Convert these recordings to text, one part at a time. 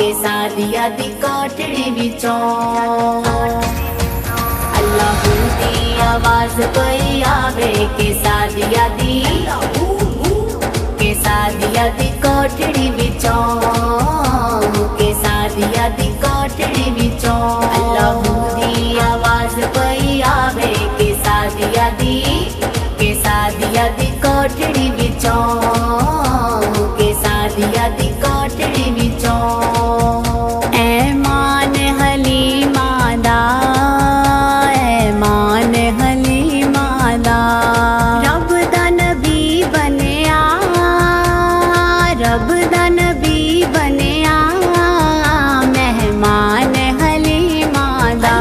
के सादिया दी कोठड़ी विचों अल्लाहू दी आवाज कोई आवे के सादिया दी कोठड़ी विचों के सादिया दी कोठड़ी विचों अल्लाहू दी आवाज कोई आवे के सादिया दी कोठड़ी विचों के सादिया दी कोठड़ी विचों ऐमान हलीमा दा ऐमान हलीमा दा रब दा नबी बनया रब दा नबी बनया मेहमान हलीमा दा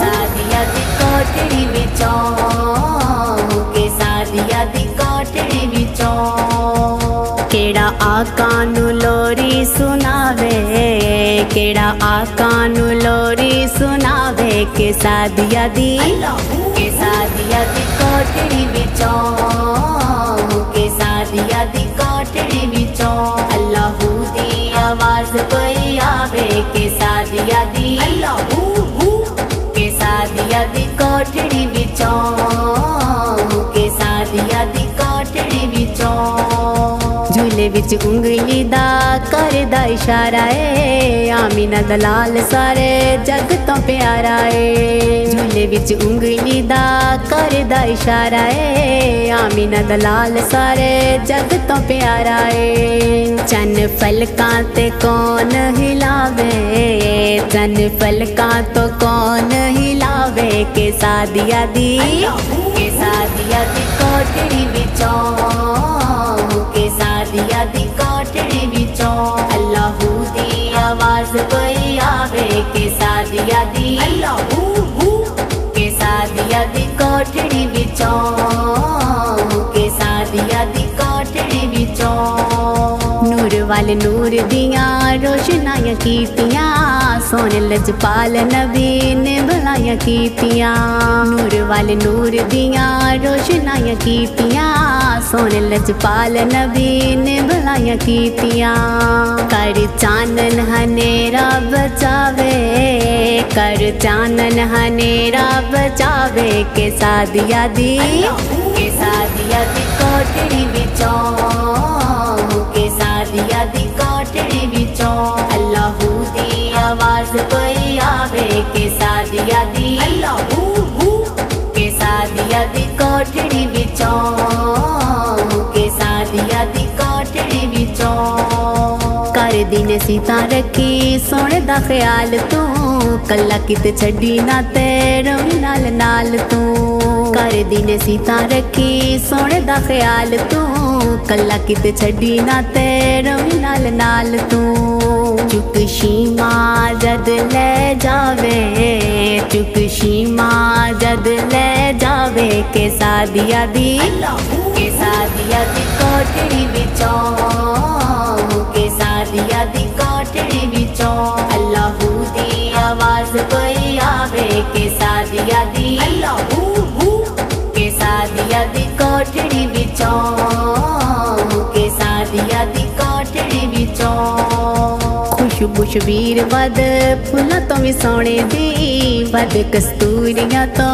सादिया दी कोठड़ी विचों के सादिया दी कोठड़ी विचों केड़ा आका नू लोरी सुनावे केड़ा आका नू लोरी सुनावे के सादिया दी कोठड़ी विचों के सादिया दी कोठड़ी विचों अल्लाहू दी आवाज कोई आवे के सादिया दी कोठड़ी विचों के सादिया दी कोठड़ी विचों झूले विच उंगली दा करदा इशारा है आमीना दलाल सारे जग तो प्यारा है झूले विच उंगली दा करदा इशारा है आमीना दलाल सारे जग तो प्यारा है चन फलकां ते कौन हिलावे चन फलकां तो कौन हिलावे के सादिया दी कोठड़ी विचों के सादिया दी कोठड़ी विचों अल्लाहू दी आवाज कोई आवे के सादिया दी कोठड़ी विचों के सादिया दी कोठड़ी विचों नूर वाले नूर दियां रोशनाइयां कीतियां सोने लजपाल नबी ने भलाइयां कीतियां नूर वाले नूर दियां रोशनाइयां कीतियां सोने लजपाल नबी ने भलाइयां कीतियां कर चानन हनेरा बचावे कर चानन हनेरा बचावे के सादिया दी कोठड़ी विचों के सादिया दी कोठड़ी विचों अल्लाहू दी आवाज कोई आवे के सादिया दी कोठड़ी विचों के सादिया दी कोठड़ी विचों कर दिन सीता रखी सोने दा ख्याल तू कल्ला किते छड़ी ना तेरो नाल नाल तू कर दिन सीता रखी सोने दा ख्याल तू कल्ला किते छड़ी ना तेरो नाल नाल तू चुक शीमा जद ले जावे चुक शीमा जद ले जावे के सादिया दी कोठड़ी विचों के सादिया दी कोठड़ी विचों अल्लाहू दी आवाज कोई आवे के सादिया दी कोठड़ी विचों के सादिया दी कोठड़ी विचों खुशबू शबीर वद फुल्लां तो भी सोने दी वद कस्तूरियां तो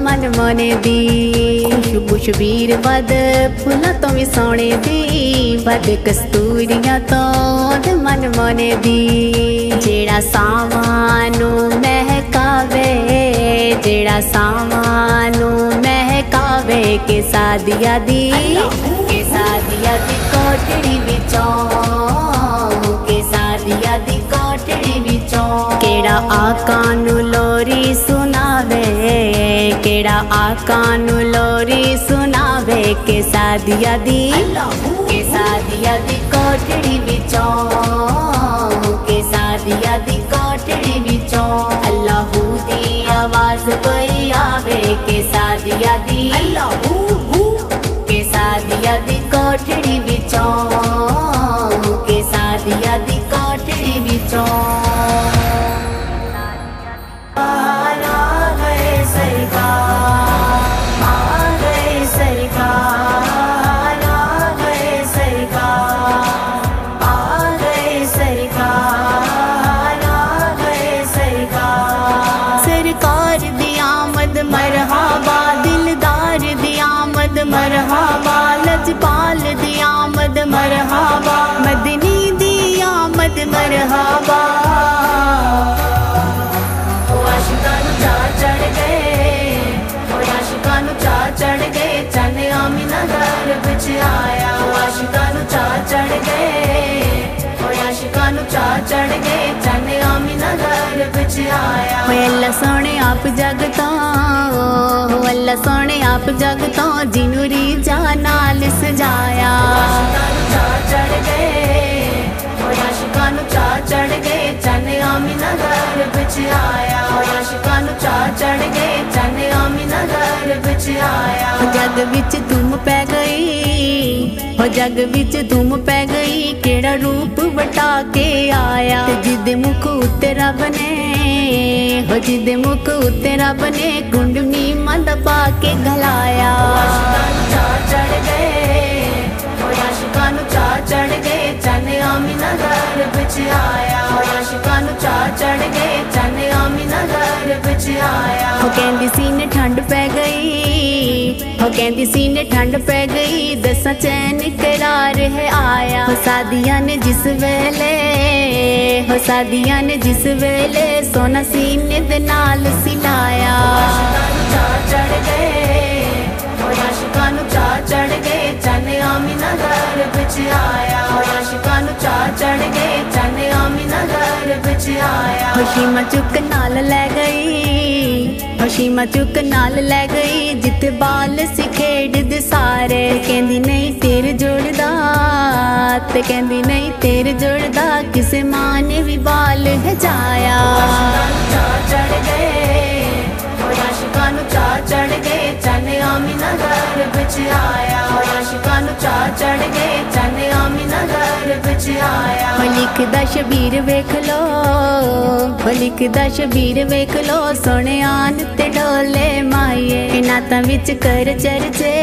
मन मोने दी खुशबू शबीर वद फुल्लां तो भी सोने दी वद कस्तूरियां तो मन मोने दी जेड़ा सामानू महकावे जेड़ा सामानू महकावे के सादिया दी कोठड़ी विचों के सादिया दी कोठड़ी विचों केड़ा आका नू लोरी सुनावे केड़ा आका नू लोरी सुनावे के सादिया दी कोठड़ी विचों के सादिया दी कोठड़ी विचों अल्लाहू दी आवाज कोई आवे के सादिया दी कोठड़ी विचों के सादिया दी कोठड़ी विचों सरकार लजपाल दी आमद मरहबा, मदनी दी आमद मरहबा। आशिकां नूं चा चढ़ गए, आशिकां नूं चा चढ़ गए, चन आमिना दर विच आया। आशिकां नूं चा चढ़ गए, आशिकां नूं चा चढ़ गए, चन आमिना दर विच आया। अल्लाह सोने आप जगता, अल्लाह सोने आप जगता, जिनू रीजा नाल सजाया। आशिकां नूं चा चढ़ गए, आशिकां नूं चा चढ़ गए, चन आमिना दर विच आया। आशिकां नूं चा चढ़ गए, चन आमिना दर विच आया। जग विच धूम पै गई, जग विच धूम पै गई, केड़ा रूप वटा के आया। जिदे मुख उत्ते रब ने, जिदे मुख उत्ते रब ने, कुंडनी मंद पा के गलाया। आशिकां नूं चा चढ़ गए, आशिकां नूं चा चढ़ गए, चन आमिना दर विच आया। आशिकां नूं चा चढ़ गए, चन आमिना दर विच आया। हो कहंदी सीने ठंड पै गई, हो कहंदी सीने ठंड पै गई, दसा चैन करार है आया। हो सादिया ने जिस वेले, हो सादिया ने जिस वेले, सोना सीने दे नाल सिलाया। आशिकां नूं चा चढ़ गए, आशिकां नूं चा चढ़ गए, चन आमिना दर विच आया। आशिकां नूं चा चढ़ गए, चन आमिना दर विच आया। शीमा चुक नाल लै गई, शीमा चुक नाल लै गई, जिथे बाल सी खेडदे सारे। कहंदी नहीं तेरे जोड़दा, ते कहंदी नहीं तेरे जोड़दा, किसे मां ने भी बाल हजाया। आशिकां नूं चा चढ़ गए, आशिकां नूं चा चढ़ गए, चन आमिना दर विच आया। आशिकां नूं चा चढ़ गए, चन आमिना दर विच आया। लिखदा शबीर वेख लो, लिखदा शबीर वेख लो, सोने आन ते डोले माइये। कि नातां विच कर चर्चे,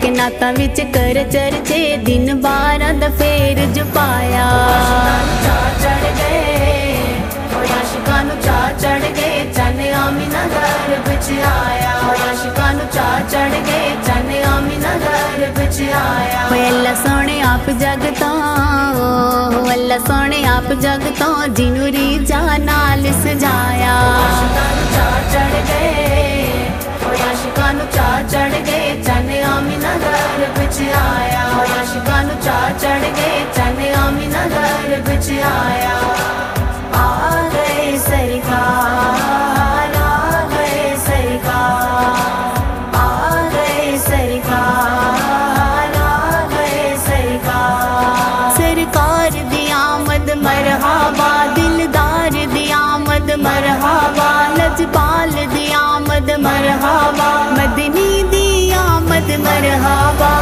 कि नातां विच कर चर्चे, दिन 12 दा फेर जो पाया। आशिकां नूं चा चढ़ गए, आशिकां नूं चा चढ़ गए, चन आमिना दर विच आया। आशिकां नूं चा चढ़ गए, चन आमिना दर विच आया। अल्लाह सोने आप जगता, अल्लाह सोने आप जगता, जिनू रीजा नाल सजाया। आशिकां नूं चा चढ़ गए, आशिकां नूं चा चढ़ गए, चन आमिना दर विच आया। आशिकां नूं चा चढ़ गए, चन आमिना दर विच आया। आ गए सरकार, आ गए सरकार, आ गए सरकार, आ गए सरकार। सरकार दी आमद मरहबा, दिलदार दी आमद मरहबा, लजपाल दी आमद मरहबा, मदनी दी आमद मरहबा।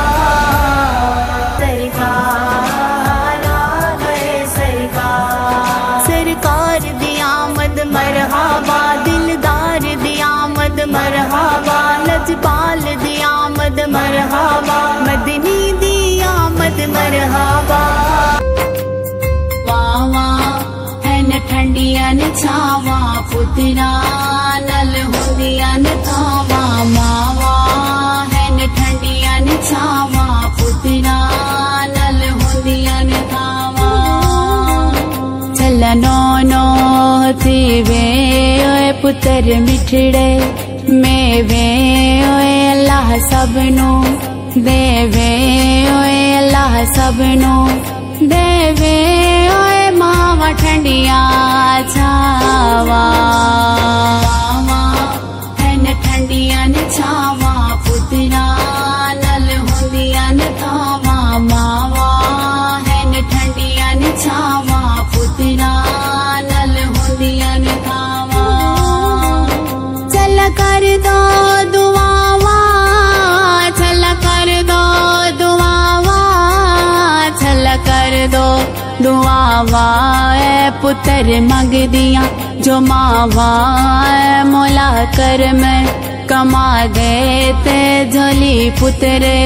सरकार आ गए सरकार, सरकार दी आमद मरहबा, दिलदार दी आमद मरहबा, लजपाल दी आमद मरहबा, मदनी दी आमद मरहबा। वावा हैन ठंडियां न छावा, पुत्रा नल हुंदियां न थावा। मावा हैन ठंडियां न छावा, पुत्रा नल हुंदियां न थावा। चलनो नो थीवे ओए पुत्र मिठड़े, मेवे ओए अल्लाह सबनू देवे, ओए अल्लाह सबनू देवे, ओए मावा ठंडिया छावा। मावा हैन ठंडिया न छावा, पुत्रा नल हुंदिया न थावा। मावा हैन ठंडिया न छावा, पुत्रा नल हुंदिया न थावा। चल कर दो दुआवा, चल कर दो दुआवा, चल कर दो दुआवा। ए पुत्र मंग दिया जो मावा, मोला कर में कमा दे ते झोली पुत्रे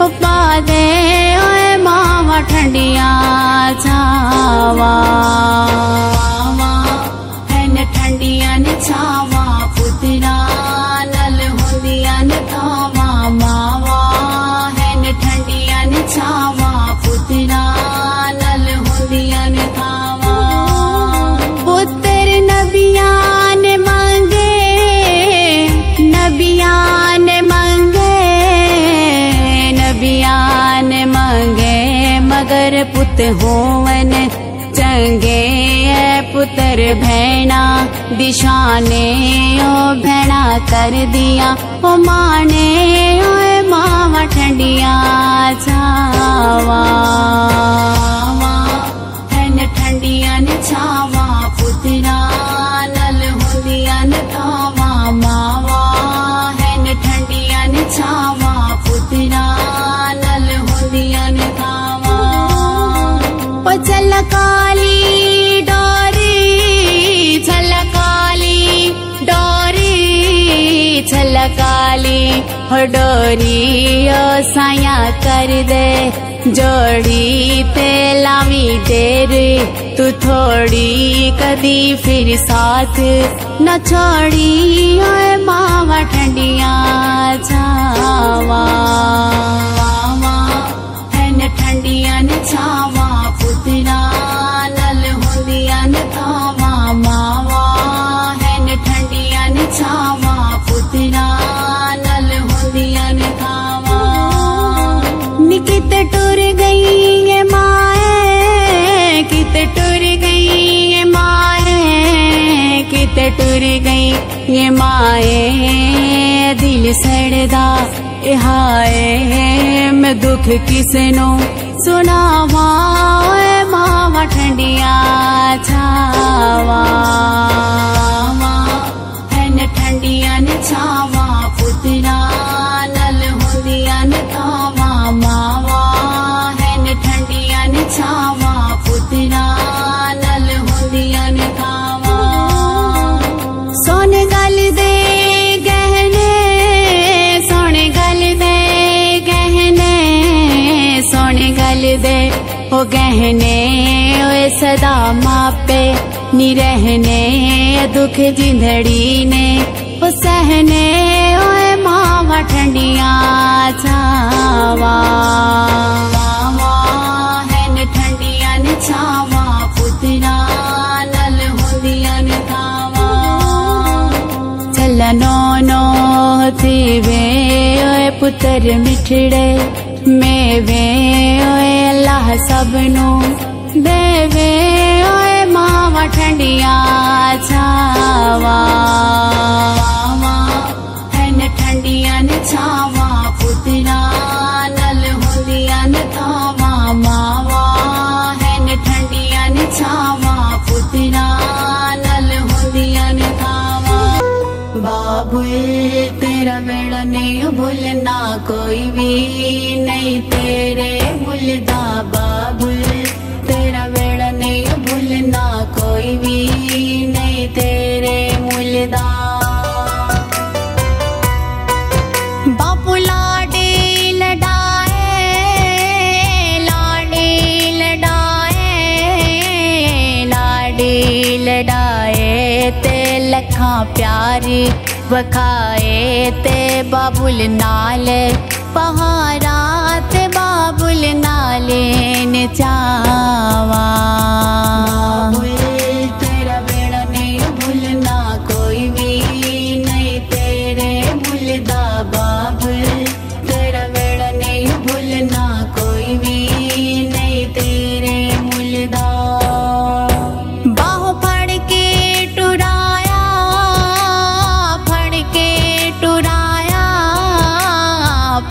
पा दे, ओए मावा ठंडिया छावा। मावा हैन ठंडिया न छावा, पुत्रा नल हुंदिया न थावा। मावा हैन ठंडिया होवन चंगे पुत्र भैना दिशाने ओ भैना कर दिया ओ माने ओ मावा ठंडिया छावा हैन ठंडिया न छावा पुत्रा नल होंदिया न थावा मावा हैन ठंडिया न छावा पुत्रा नल होंदिया न थावा ओ चल काली डोरी चल काली डोरी चल काली हो डोरी ओ साया कर दे जोड़ी ते लावी देर तू थोड़ी कदी फिर साथ न छोड़ी ओए मावा ठंडिया छावा हैन ठंडिया न छावा पुत्रा नल होंदिया न थावा मावा हैन ठंडिया न छावा पुत्रा नल होंदिया न थावा निकित टुर गई ये माए कित टुर गई ये माए कित टुर गई ये माए दिल सड़दा हाय मैं दुख किसनो सुनावा मावा ठंडिया छावा हैन ठंडिया न छावा पुत्रा नल होंदिया न थावा मावा हैन ठंडिया न छावा पुत्रा नल होंदिया न थावा सोन गल दे गहने सोन गल दे गहने सोन गल दे ओ गहने ओए सदा मापे नी रहने दुख जिंदड़ी ने ओ सहने ओए मावा ठंडिया छावा हैन ठंडिया न छावा पुत्रा नल होंदिया न थावा चलनो नो थीवे ओए पुत्र मिठड़े मेवे ओए अल्लाह सबनू देवे ओए मावा ठंडिया छावा हैन ठंडिया न छावा पुत्रा नल होंदिया न थावा मावा हैन ठंडिया न छावा पुत्रा नल होंदिया न थावा बाबुल तेरा बेड़ा नहीं भूलना कोई भी नहीं तेरे भूलदा बाबुल तेरा बेड़ा नहीं भूलना कोई भी नहीं तेरे भूलदा बापू लाडे लडाए लाडे लडाए लाडे लडाए ते लखा प्यारी वखाए ते बाबुल नाल पहाड़ा ते बाबुल नाले न चावा तेरा बेड़ा नहीं भूलना कोई भी नहीं तेरे भूलदा बाबुल तेरा बेड़ा नहीं भूलना कोई भी नहीं तेरे भूलदा बाहों फड़ के टुराया फड़ के टुराया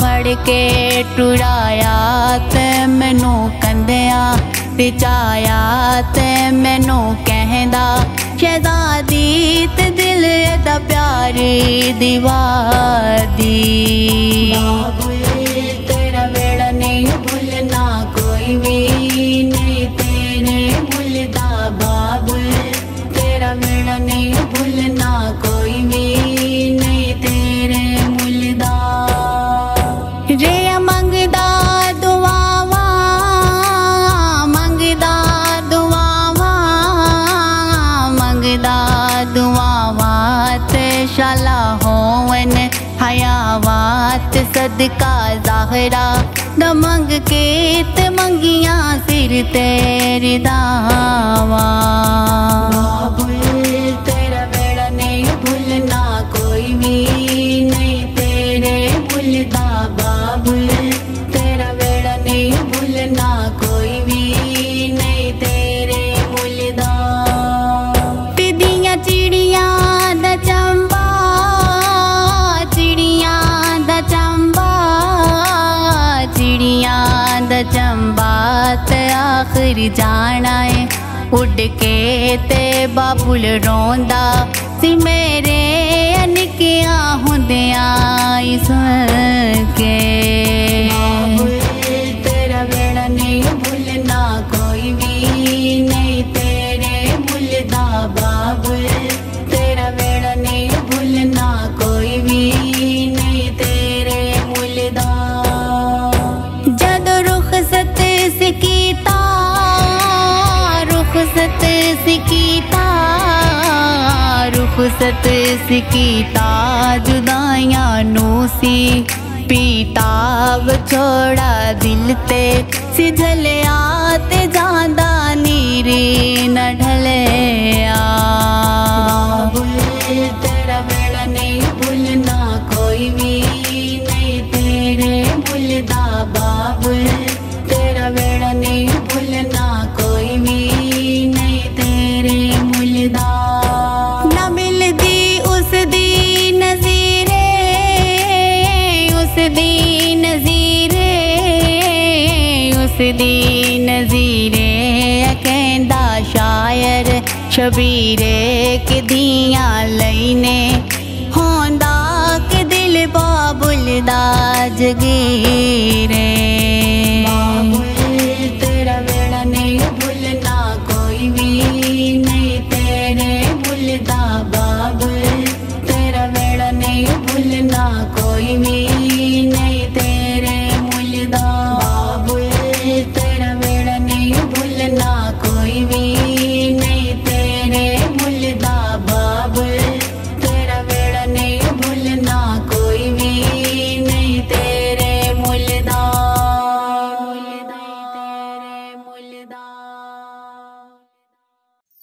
फड़ के टुराया ते मैनू कंदिया पिचाया ते मैनू कहंदा शहजादी ते दिल दा प्यारी दीवादी बाबुल तेरा बेड़ा नहीं भूलना कोई भी नहीं तेरे भूलदा बाबुल तेरा बेड़ा नहीं भूलना कोई भी नहीं तेरे भूलदा रे मंगदा दुआवा मंगदा दुआवा मंगदा दुआवा ते शाला होवन हयावात सदका ज़ाहरा द मंग के ते मंगिया सिर तेरी दावा बाबुल तेरा बेड़ा नहीं भूलना कोई भी नहीं तेरे भूलदा बाबुल तेरा बेड़ा नहीं भूलना कोई भी जाना है। उड़ के ते बाबुल रोंदा सी मेरे अनकिया हुंदिया सुन के। तेरा वेड़ा नहीं भूलना कोई भी नहीं तेरे भूलदा बाबुल। तेरा वेड़ा नहीं भूलना कोई भी नहीं तेरे भूलदा। जद रुखसत सिकीता रुखसत सिकीता रुखसत सिकीता जुदाइयां नूसी पीता छोड़ा दिल ते सिझलिया ते जांदा नीरी न ढलिया। तेरा वेड़ा नहीं भूलना कोई भी नहीं तेरे भूलदा बाबुल। तेरा वेड़ा नहीं भूलना कोई भी नहीं तेरे भूलदा। न मिलदी उस दी नज़ीरे उस दी नज़ीरे उस दी नज़ीरे कहंदा शायर शबीरे कि दियां लईने होंदा कि दिल बाबुल दा जगीरे। तेरा वेड़ा नहीं भूलना कोई भी नहीं तेरे भूलदा बाबुल। तेरा वेड़ा नहीं भूलना कोई भी नहीं तेरे भूलदा बाबुल। तेरा वेड़ा नहीं भूलना कोई भी नहीं तेरे भूलदा बाबुल। तेरा वेड़ा नहीं भूलना कोई भी नहीं तेरे भूलदा।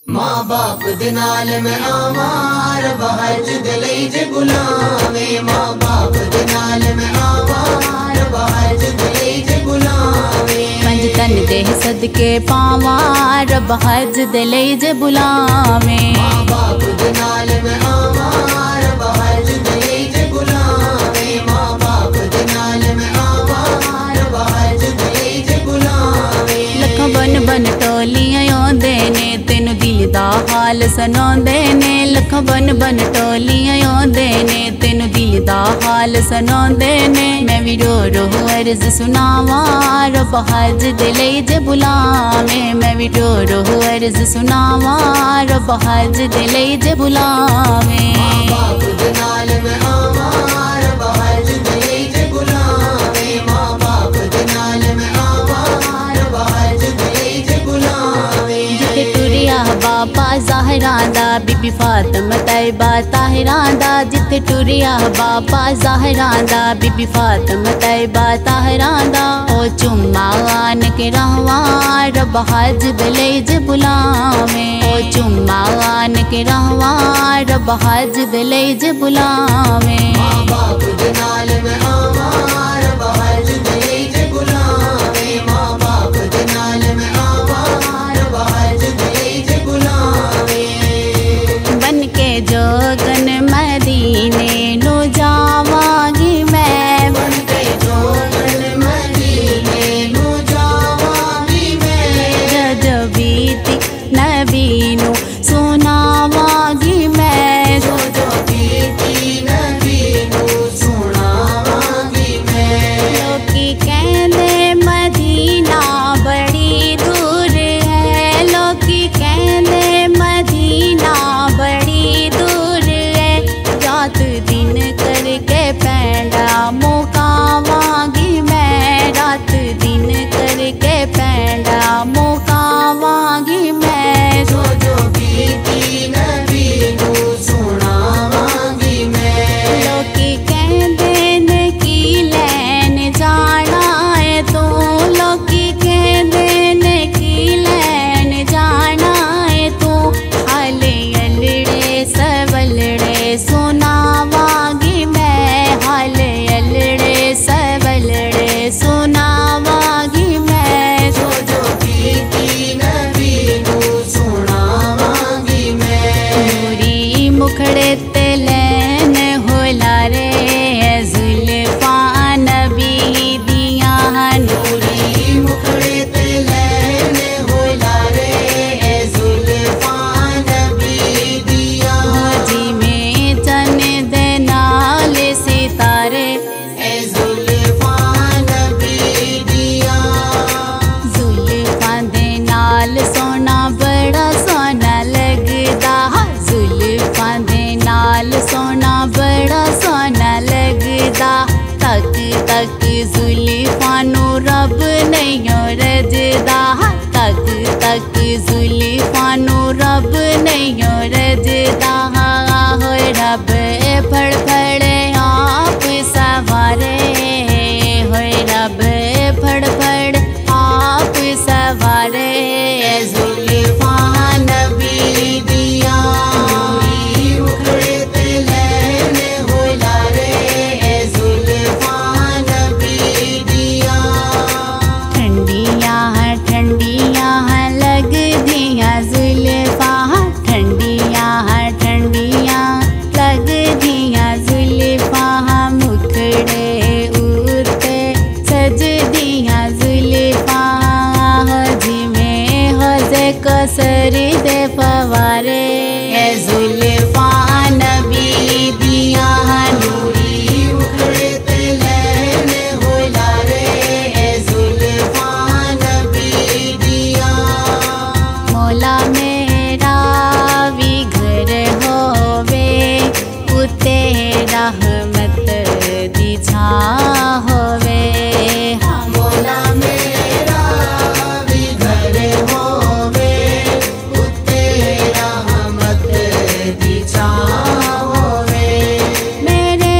माँ बाप दे नाल मैं आवार बहज दिले जे गुलामे। माँ बाप दे नाल मैं आवार बहज दिले जे गुलामे। पंज तन देह सदके पावार बहज दिले जे बुलावे। माँ बाप दे नाल मैं आवार बहज दिले जे गुलामे। माँ बाप दे नाल मैं आवार बहज दिले जे गुलामे। लख बन बन टोलियां आंदे ने तेनू दिल दा हाल सुनांदे ने। लख बन बन टोलियां आंदे ने तेनू दिल दा हाल सुनांदे ने। मैं भी रो रो अर्ज सुनावां रब हज दिले जे बुलावे। मैं भी रो रो अर्ज सुनावां रब हज दिले जे बुलावे। माँ बाप दे नाल मैं आवार बहज दिले जे गुलामे। माँ बाप दे नाल मैं आवार बहज दिले जे गुलामे। जिथे टुरिया बाबा ज़हरा दा बीबी फातिमा तैयबा ताहिरा दा। जिथे टुरिया बाबा ज़हरा दा बीबी फातिमा तैयबा ताहिरा दा। ओ चुम्मा आन के रहवा रब हज दिले जे बुलावे। ओ चुम्मा आन के रहवा रब हज दिले जे बुलावे। माँ बाप दे नाल मैं आवार बहज दिले जे गुलामे। माँ बाप दे नाल मैं आवार बहज दिले जे गुलामे। बन के जोगन मदीने नु जावांगी मैं। बन के जोगन मदीने नु जावांगी मैं। जद बीती नबी नु सुनावांगी मैं। जो जो बीती नबी नु सुनावांगी मैं। मुबारक जुल्फानू रब नहीं रजदा हो रब फड़ फड़ आप सवारे हो रब फड़ फड़ आप सवारे जुल्फा नबी दिया मुखड़े ते लैने हो लारे जुल्फा नबी दिया ठंडियां ठंडियां लग दिया जुल्फा ठंडियां ठंडियां लग दिया जुल्फा मुखड़े उते सज दिया जुल्फा जिमें हो जे कसरी दे फवारे जुल्फा नबी दिया नूरी मुखड़े ते लैने हो लारे जुल्फा नबी दिया मौला मेरा भी घर होवे उते रहमत दी छा होवे मौला मेरा भी घर होवे उते रहमत दी छा होवे मेरे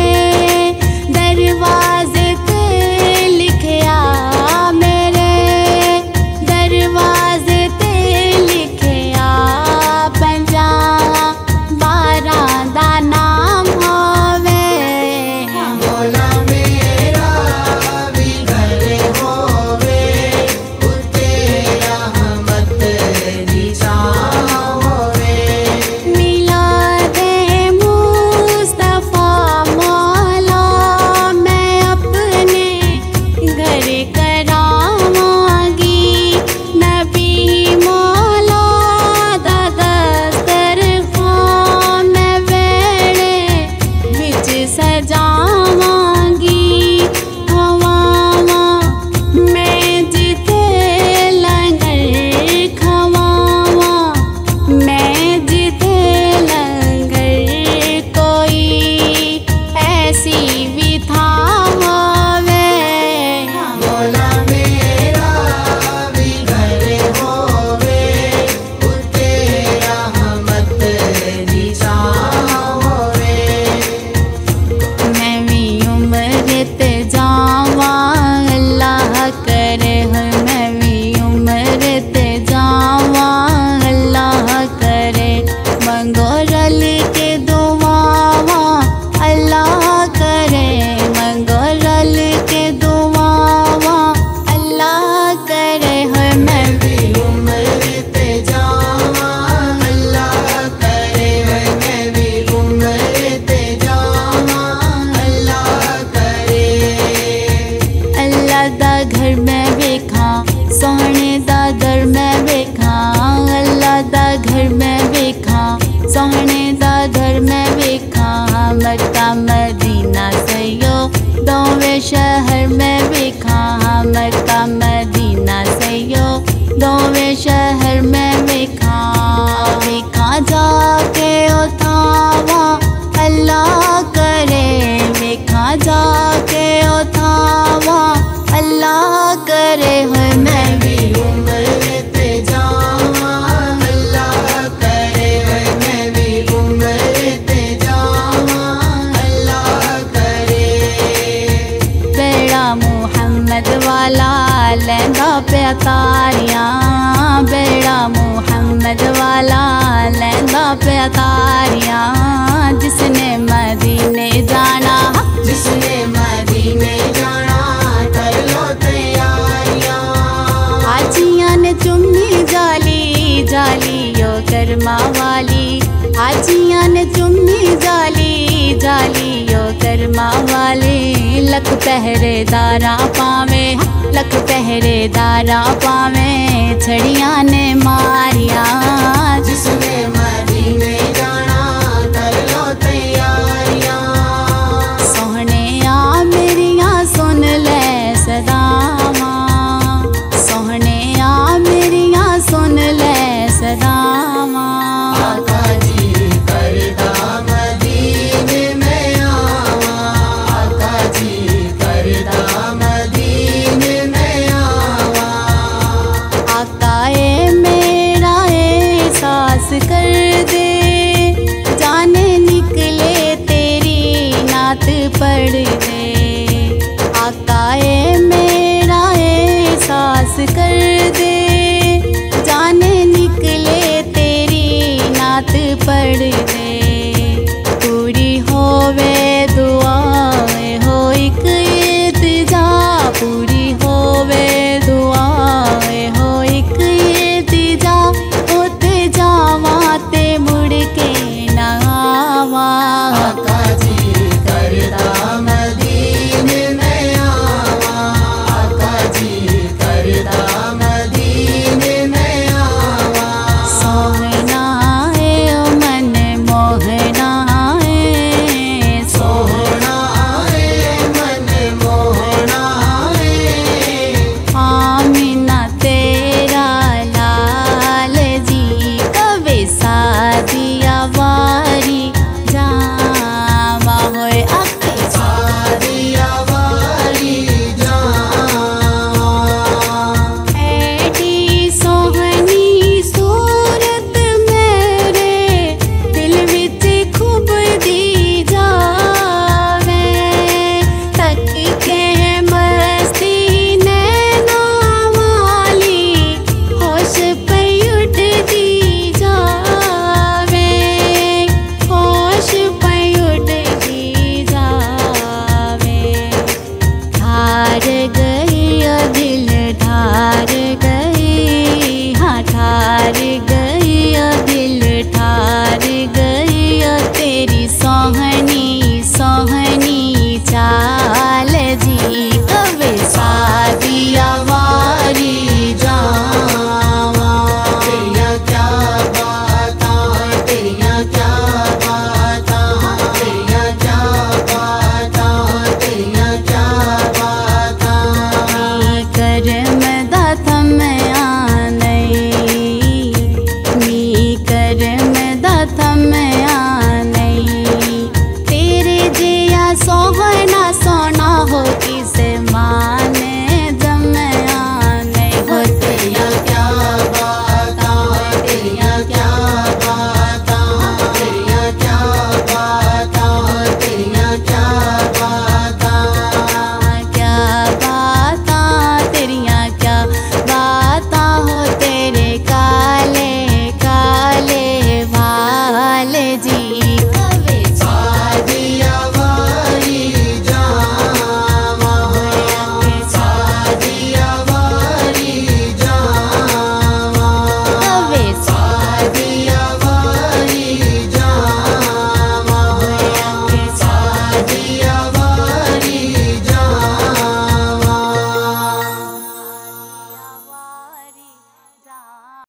दरवाजे ते लिखया मेरे दरवाजे ते लिखया 50-12 दा नाम होवे मौला मेरा भी घर होवे उते रहमत दी छा होवे मिलादे मुस्तफा मौला मैं अपने घर करावांगी नबी मौला दा दस्तरखान मैं वेड़े विच सजावांगी खवावां मैं जिथे लंगर खवावां मैं जिथे लंगर कोई ऐसी भी था होवे मौला मेरा भी घर होवे उते रहमत दी छा होवे मैं भी उम्र ते जावा अल्लाह करे मैं भी उम्र ते जावा अल्लाह करे मंगो रल के दुआवा अल्लाह करे मंगो रल के दुआवा अल्लाह करे मैं भी उम्र ते जावा अल्लाह करे मैं भी उम्र ते जावा अल्लाह करे अल्लाह दा घर में वेखा सोहने दा दर में वेखा अल्लाह दा घर में वेखा सोहने दा दर में वेखा मक्का मदीना सयो दोवें शहर में वेखा मक्का मदीना सयो दोवें शहर में वेखा वेखा जाके उठावा अल्लाह करे वेखा जाके उठावा अल्लाह करे मैं भी उम्र ते जावा अल्लाह करे मैं भी उम्र ते जावा अल्लाह करे बेड़ा मुहम्मद वाला लैंदा पे तारियां बेड़ा मुहम्मद वाला लैंदा पे तारियां जिसने मदीने जाना जिसने मदीने जाना कर लो तैयारियां हाजियां ने चुम्मी जाली जाली यो करमा वाली हाजियां ने चुम्मी जाली जाली यो करमा वाले लख पहरेदारा पावे लख पहरेदारा पावे छड़ियां ने मारिया